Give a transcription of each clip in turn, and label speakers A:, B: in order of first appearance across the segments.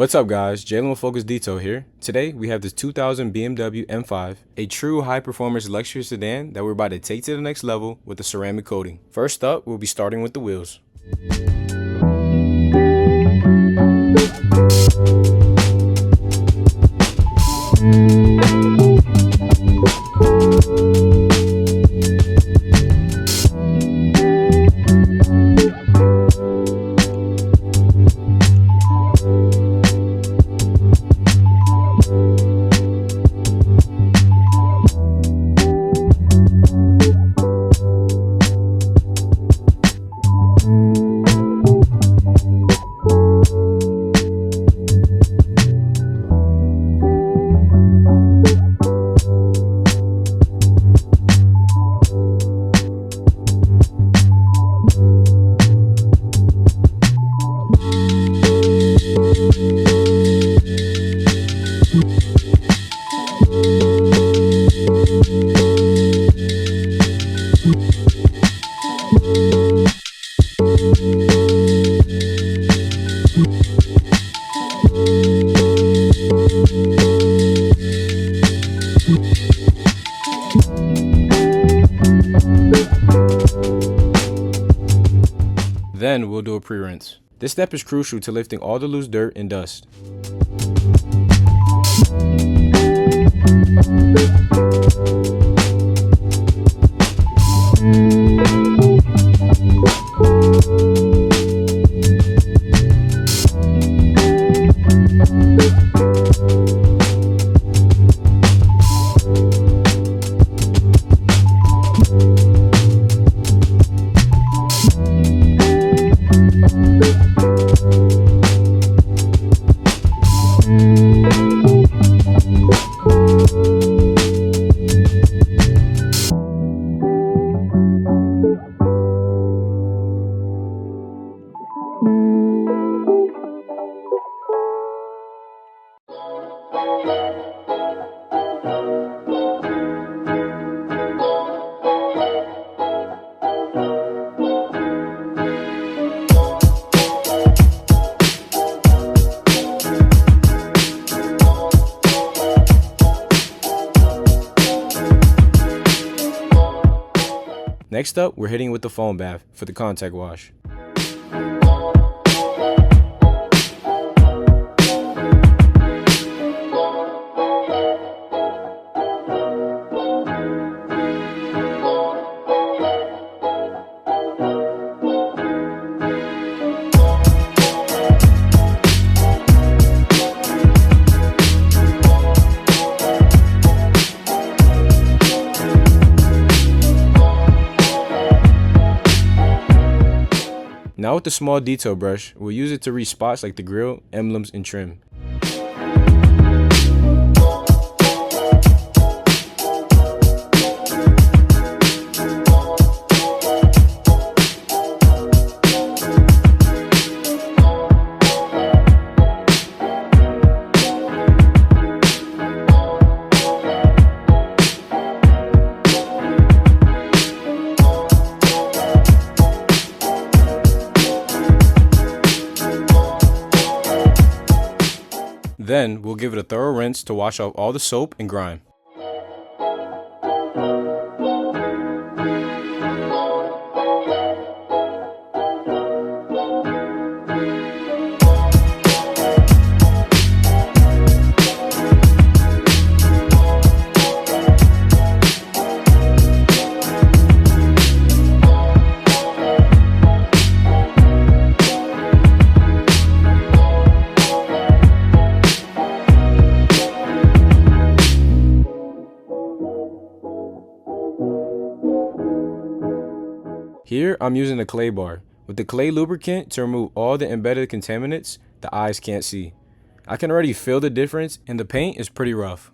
A: What's up guys, Jalen with Focus Detail here. Today we have this 2000 BMW M5, a true high-performance luxury sedan that we're about to take to the next level with the ceramic coating. First up, we'll be starting with the wheels. Then we'll do a pre-rinse. This step is crucial to lifting all the loose dirt and dust. Next up, we're hitting with the foam bath for the contact wash. Now with the small detail brush, we'll use it to reach spots like the grille, emblems, and trim. Then we'll give it a thorough rinse to wash off all the soap and grime. Here, I'm using a clay bar with the clay lubricant to remove all the embedded contaminants the eyes can't see. I can already feel the difference, and the paint is pretty rough.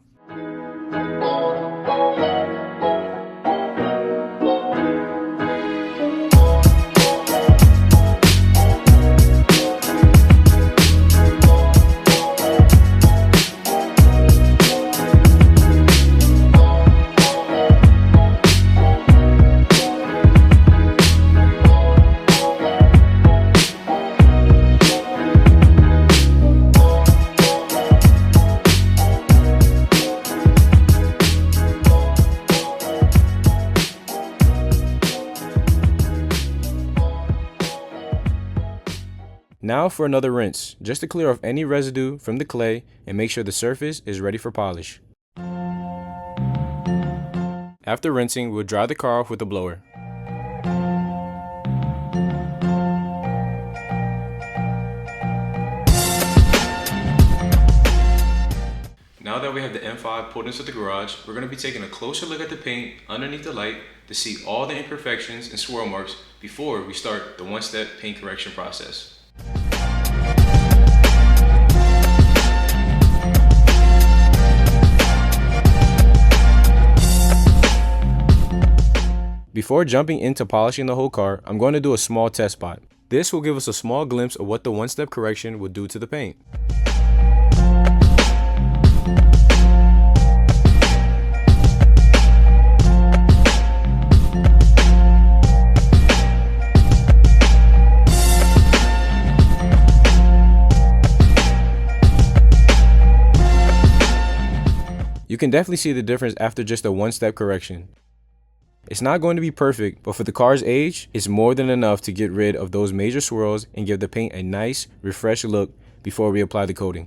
A: Now for another rinse, just to clear off any residue from the clay and make sure the surface is ready for polish. After rinsing, we'll dry the car off with a blower. Now that we have the M5 pulled into the garage, we're going to be taking a closer look at the paint underneath the light to see all the imperfections and swirl marks before we start the one-step paint correction process. Before jumping into polishing the whole car, I'm going to do a small test spot. This will give us a small glimpse of what the one-step correction will do to the paint. You can definitely see the difference after just a one-step correction. It's not going to be perfect, but for the car's age, it's more than enough to get rid of those major swirls and give the paint a nice, refreshed look before we apply the coating.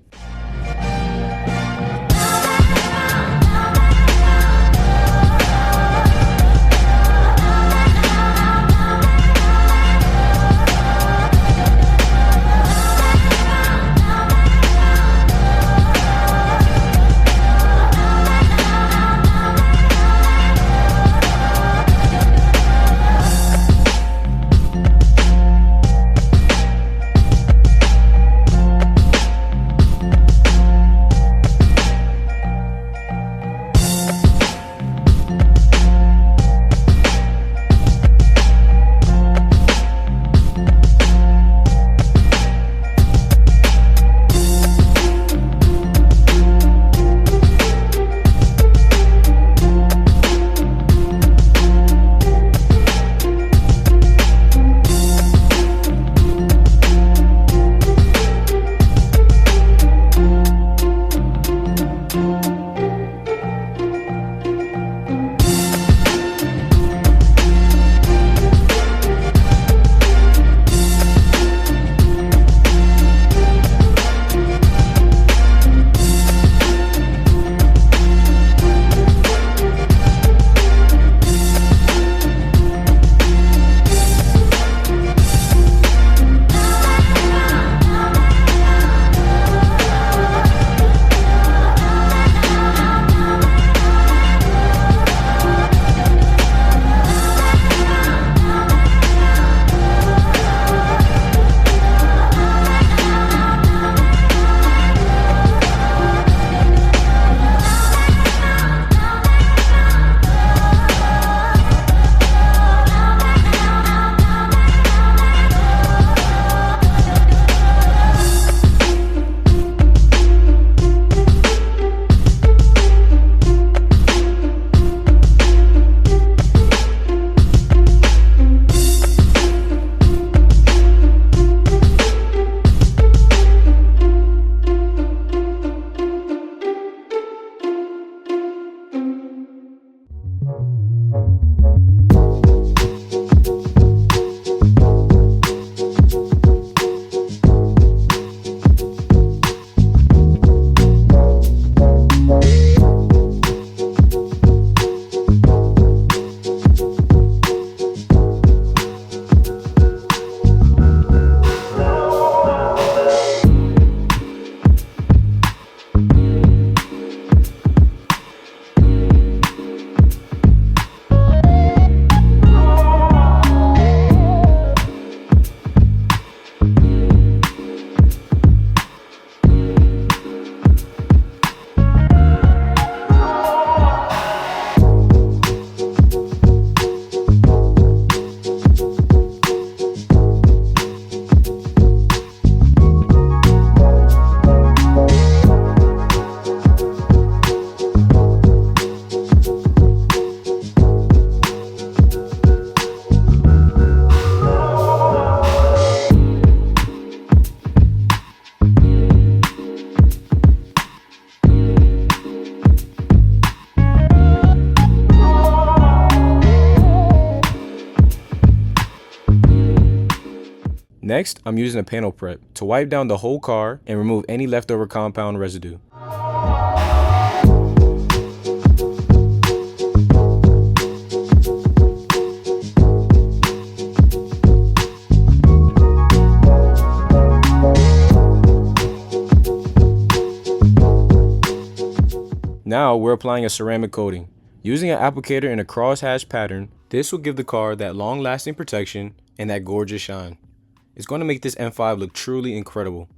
A: Next, I'm using a panel prep to wipe down the whole car and remove any leftover compound residue. Now we're applying a ceramic coating. Using an applicator in a crosshatch pattern, this will give the car that long-lasting protection and that gorgeous shine. It's going to make this M5 look truly incredible.